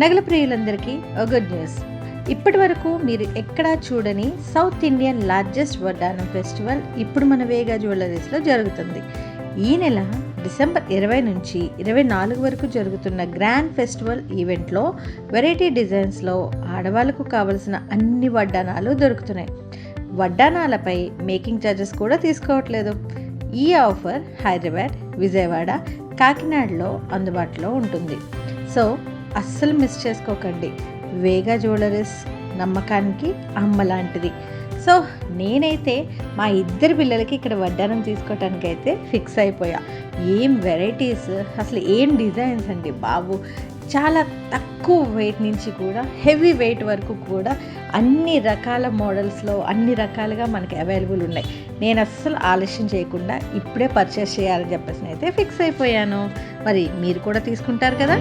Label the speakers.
Speaker 1: నగల ప్రియులందరికీ good news. ఇప్పటి వరకు మీరు ఎక్కడా చూడని సౌత్ ఇండియన్ లార్జెస్ట్ వడ్డానం ఫెస్టివల్ ఇప్పుడు మన వేగా జ్యువెలరీస్లో జరుగుతుంది. ఈ నెల డిసెంబర్ 20 నుంచి 24 వరకు జరుగుతున్న గ్రాండ్ ఫెస్టివల్ ఈవెంట్లో వెరైటీ డిజైన్స్లో ఆడవాళ్ళకు కావలసిన అన్ని వడ్డానాలు దొరుకుతున్నాయి. వడ్డానాలపై మేకింగ్ ఛార్జెస్ కూడా తీసుకోవట్లేదు. ఈ ఆఫర్ హైదరాబాద్, విజయవాడ, కాకినాడలో అందుబాటులో ఉంటుంది. సో అస్సలు మిస్ చేసుకోకండి. వేగా జ్యువెలరీస్ నమ్మకానికి అమ్మ లాంటిది. సో నేనైతే మా ఇద్దరు పిల్లలకి ఇక్కడ వడ్డానం తీసుకోవటానికి అయితే ఫిక్స్ అయిపోయా. ఏం వెరైటీస్, అసలు ఏం డిజైన్స్ అండి బాబు. చాలా తక్కువ వెయిట్ నుంచి కూడా హెవీ వెయిట్ వరకు కూడా అన్ని రకాల మోడల్స్లో అన్ని రకాలుగా మనకి అవైలబుల్ ఉన్నాయి. నేను అస్సలు ఆలస్యం చేయకుండా ఇప్పుడే పర్చేస్ చేయాలని చెప్పేసి అయితే ఫిక్స్ అయిపోయాను. మరి మీరు కూడా తీసుకుంటారు కదా.